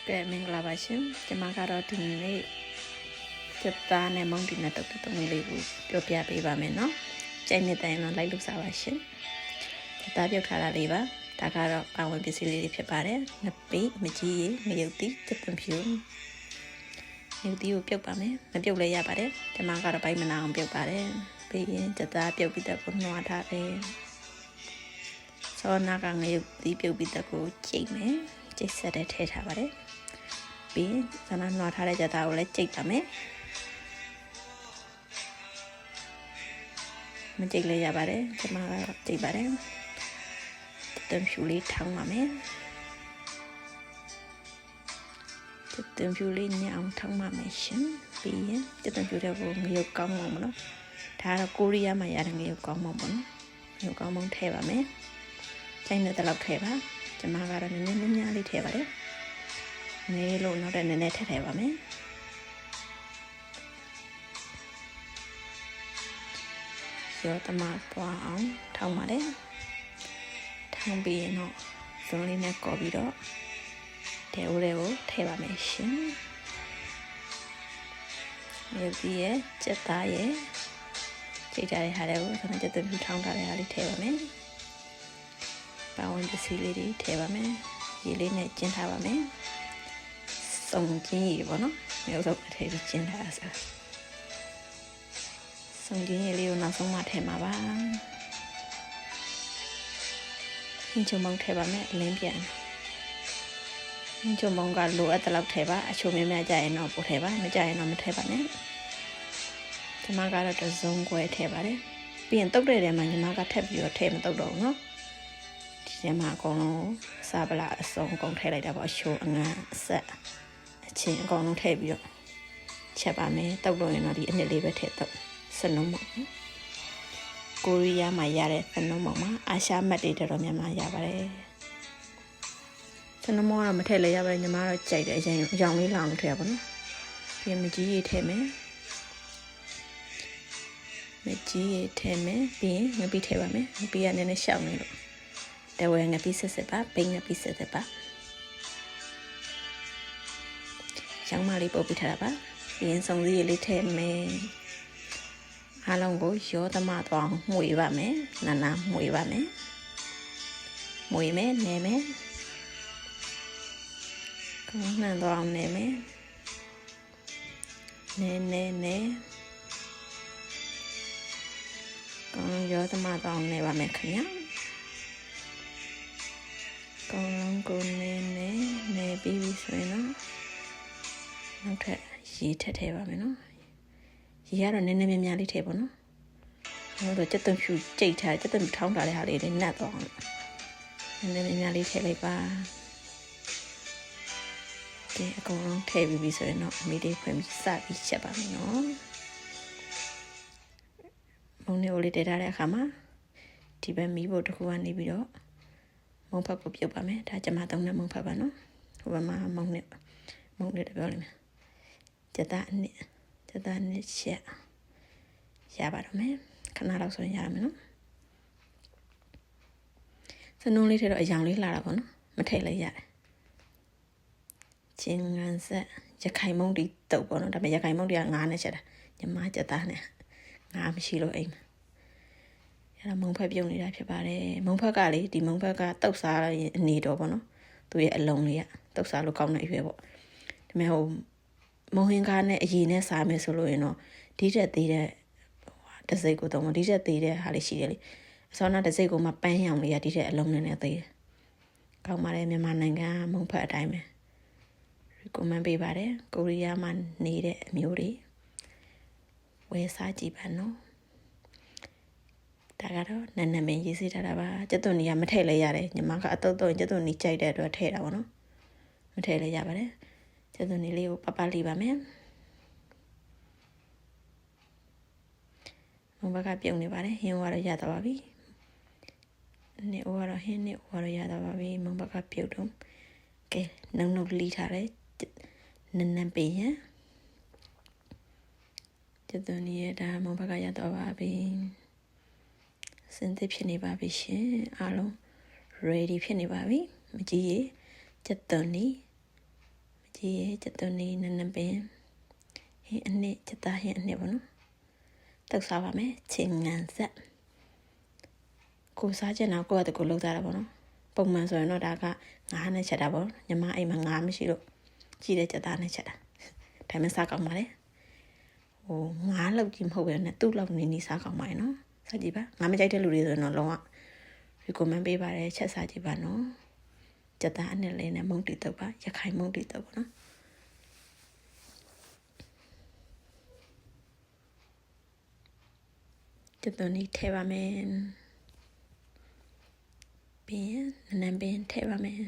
ကဲမင်္ဂလာပါရှင်ကျွန်မကတော့ဒီနေ့စက်သားနဲ့မုန်တီနဲ့တုတ်တုံးလေးကိုပြောပြပေးပါမယ်နော်ကြိုက်နေတဲ့ရင်တော့လိုက်လို့စားပါရှင်စက်သားပြုတ်ထားတာလေးပါဒါကတော့ပါဝင်ပစ္စည်းလေးတွေဖြစ်ပါတယ်နှစ်ပိမကြီးရေငရုတ်တီစက်သွန်ဖြူငရုတ်တီကိုပြုတ်ပါမယ်မပြုတ်လဲရပါတယ်ကျွန်မကတော့ဘိုက်မနာအောင်ပြုတ်ပါတယ်ပြီးရင်စက်သားပြုတ်ပြီးတော့နှွားထားတယ်စောနာကငရုတ်တီပြုတ်ပြီးတော့ကိုချိန်မယ်ကျိတ်ဆက်တဲ့ထည့်ထားပါတယ်ပြီးဇာနာနှွားထားတဲ့ကြက်သားကိုလည်းကျိတ်ပါမယ်မကျိတ်လဲရပါတယ်ကျွန်မကတော့ကျိတ်ပါတယ်တံဖြူလေးထောင်းပါမယ်တံဖြူလေးညအောင်ထောင်းပါမယ်ရှင်ပြီးရင်တံဖြူတဲ့ကိုငရုတ်ကောင်းအောင်မနော်ဒါကတော့ကိုရီးယားမှာရတဲ့ငရုတ်ကောင်းအောင်ပေါ့နော်ငရုတ်ကောင်းအောင်ထည့်ပါမယ်ကျိုင်းတဲ့လောက်ထည့်ပါကျွန်မကတော့နည်းနည်းများလေးထည့်ပါတယ်နေလို့နောက်တဲ့နည်းနည်းထည့်ပါမယ်ရောတမပွားအောင်ထောင်းပါလေထောင်းပြီးရင်တော့ဇုံလေးနဲ့ကော်ပြီးတော့တဲဦးလေးကိုထည့်ပါမယ်ရှင်မြေပြီးရဲ့စက်သားရဲ့ကြိတ်ကြတဲ့ဟာတွေကိုခဏကျတဲ့ထောင်းထားတဲ့ဟာလေးထည့်ပါမယ်ပါဝင်ပစ္စည်းလေးတွေထည့်ပါမယ်ရေလေးနဲ့ကျင်းထားပါမယ်စုံကျင်းရေပေါ့နော်မျိုးစုံထည့်ပြီးကျင်းထားတာဆိုစုံကျင်းရေလေးကိုနောက်ဆုံးမှထည့်မှာပါဟင်းချုံမုံထည့်ပါမယ်အလင်းပြန်ဟင်းချုံမုံကလိုအပ်တဲ့လောက်ထည့်ပါအချိုများများကြရင်တော့ပို့ထည့်ပါမကြရင်တော့မထည့်ပါနဲ့ညီမကတော့တစုံခွဲထည့်ပါတယ်ပြီးရင်တုတ်တဲ့ထဲမှာညီမကထည့်ပြီးတော့ထည့်မတုတ်တော့ဘူးနော်ဒီထဲမှာအကုန်လုံးစားပလာအစုံအကုန်ထည့်လိုက်တာပေါ့အချိုအငန်းအဆက်အချင်းအကုန်လုံးထည့်ပြီးတော့ချက်ပါမယ်တုတ်လို့ရင်တော့ဒီအနည်းလေးပဲထည့်တော့စနုံးမကိုရီးယားမှာရတဲ့စနုံးမမှာအာရှမတ်တွေတော်များများရပါတယ်စနုံးမကတော့မထည့်လဲရပါတယ်ညီမတော့ကြိုက်တယ်အရင်အရောင်လေးလောင်လို့ထည့်ရပါတော့ပြီးမကြီးရေထည့်မယ်မကြီးရေထည့်မယ်ပြီးရင်ငပိထည့်ပါမယ်ငပိကနည်းနည်းရှောက်နေလို့တဝဲငပိဆက်ဆက်ပါပိငပိဆက်ဆက်ပါရောင်းမလေးပုတ်ပြထားတာပါပြီးရင်စုံစည်းလေးထည့်မယ်အားလုံးကိုရောသမသွားမှုေပါမယ်နာမှုေပါမယ်မှုေမယ်နေမယ်ကောင်းနှံသွားအောင်နေမယ်နေကောင်းရောသမသွားအောင်နေပါမယ်ခင်ဗျာကောင်းလုံးကိုနေပြီးပြီဆိုရင်တော့နောက်ထပ်ရေထည့်ပါမယ်နော်ရေကတော့နည်းနည်းများလေးထည့်ပါနော်ဟိုတော့စက်သွန်ဖြူကြိတ်ထားစက်သွန်ထောင်းထားတဲ့ဟာလေးတွေနတ်သွားအောင်နည်းနည်းများလေးထည့်လိုက်ပါဒီအကုန်လုံးထည့်ပြီးပြီဆိုရင်တော့မိလေးဖွင့်ပြီးစပြီးချက်ပါမယ်နော်မုံနေကိုလေးတည်ထားတဲ့အခါမှာဒီဘက်မီးဖို့တစ်ခုကနေပြီးတော့မုံဖက်ကိုပြုတ်ပါမယ်ဒါကျမသုံးတဲ့မုံဖက်ပါနော်ဟိုဘက်မှာမုံနဲ့တပြောလိမ့်မယ်စက်သားနှစ်ချက်ရပါတော့မယ်ခဏလောက်ဆိုရင်ရမယ်နော်စနုံးလေးထဲတော့အယောင်လေးလာတာပေါ့နော်မထည့်လိုက်ရတယ်ချင်းငန်းဆက်ရခိုင်မုံတီတုပ်ပေါ့နော်ဒါပေမဲ့ရခိုင်မုံတီကငါးနဲ့ချက်တာညီမစက်သားနဲ့ငါးမရှိလို့အိမ်အဲ့ဒါမုံဖက်ပြုတ်နေတာဖြစ်ပါတယ်မုံဖက်ကလေဒီမုံဖက်ကတုပ်စားအနေတော့ပေါ့နော်သူရဲ့အလုံးလေးကတုပ်စားလို့ကောင်းတဲ့အရွယ်ပေါ့ဒါပေမဲ့ဟိုမုံဟင်းကားနဲ့အရည်နဲ့စားမယ်ဆိုလို့ရင်တော့ဒီတက်သေးတဲ့တစိတ်ကိုတော့ဒီတက်သေးတဲ့ဟာလေးရှိတယ်လေအစောနာတစိတ်ကိုမှပန်းရောင်လေးရဒီတက်အလုံးနဲ့သေးတယ်ကောင်းပါတယ်မြန်မာနိုင်ငံမုံဖက်အတိုင်းပဲ recommend ပေးပါတယ်ကိုရီးယားမှာနေတဲ့အမျိုးတွေဝယ်စားကြည့်ပါနော်ဒါကတော့နန်းမင်းရေးစီထားတာပါကျက်သွန်နီကမထည့်လဲရတယ်ညီမကအတုတ်တုံကျက်သွန်နီကြိုက်တဲ့အတွက်ထည့်တာပေါ့နော်မထည့်လဲရပါတယ်ကျက်သွန်နီလေးကိုပပလေးပါမယ်မဘကပြုံနေပါတယ်ဟင်းဝါတော့ရတော့ပါပြီနေဝါတော့ဟင်းနေဝါတော့ရတော့ပါပြီမဘကပြုတ်တော့ကဲနှုံလီထားတယ်နန်းပေးရကျက်သွန်နီရဲ့ဒါမဘကရတော့ပါပြီစင်သစ်ဖြစ်နေပါပြီရှင်အားလုံး ready ဖြစ်နေပါပြီမကြီးရေကျက်သွန်နီမ ဒီချက်သွန်လေးနန်းနန်းပင်ဟင်းအနှစ်ချက်သားဟင်းအနှစ်ပေါ့နော်တောက်စားပါမယ်ချင်းငံဆက်ကိုစားချင်တော့ကိုယ့်အတကူလောက်ကြတာပေါ့နော်ပုံမှန်ဆိုရင်တော့ဒါကငါးနဲ့ချက်တာပေါ့ညီမအိမ်မှာငါးမရှိလို့ကြီးတဲ့ချက်သားနဲ့ချက်တာဒါမှစားကောင်းပါလေဟိုငါးလောက်ကြီးမဟုတ်ပဲနဲ့သူ့လောက်နေနေစားကောင်းပါရဲ့နော်စားကြည့်ပါငါမကြိုက်တဲ့လူတွေဆိုရင်တော့လုံးဝ recommend ပေးပါတယ်ချက်စားကြည့်ပါနော်ချက်သားအနှစ်လေးနဲ့မုံတီတုပ်ပါရခိုင်မုံတီတုပ်ပေါ့နော်ချက်သွန်လေးထည့်ပါမယ်ပြီးနန်းပင်ထည့်ပါမယ်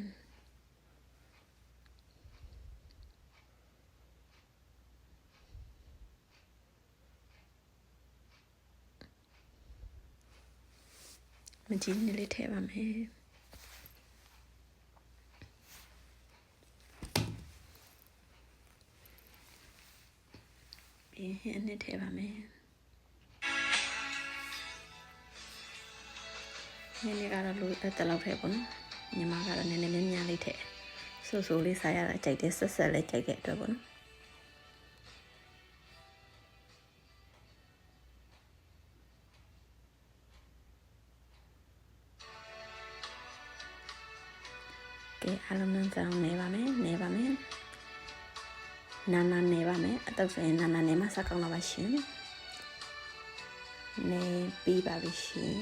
မကြီးနေလေးထည့်ပါမယ်ပြီးဟင်းနဲ့ထည့်ပါမယ်နည်းနည်းကတော့လိုတက်လောက်ထည့်ပေါ့နော်ညီမကတော့နည်းနည်းလေးများလေးထည့်ဆိုဆိုလေးစားရတာကြိုက်တယ်ဆက်ဆက်လေးကြိုက်တဲ့အတွက်ပေါ့နော်ကဲအားလုံးနဲ့ဆောင်နေပါမယ်နေပါမယ်နာနာနေပါမယ်အတော့ဆိုရင်နာနာနေမှစကောင်းတော့ပါရှင်နေပြီးပါပြီရှင်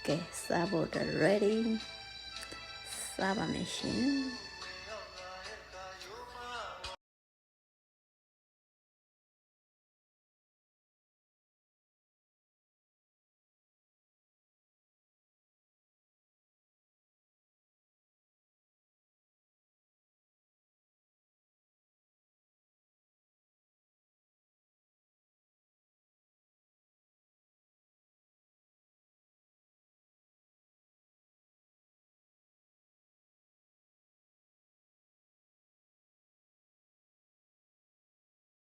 ကဲစားဖို့ ready စားပါမယ်ရှင်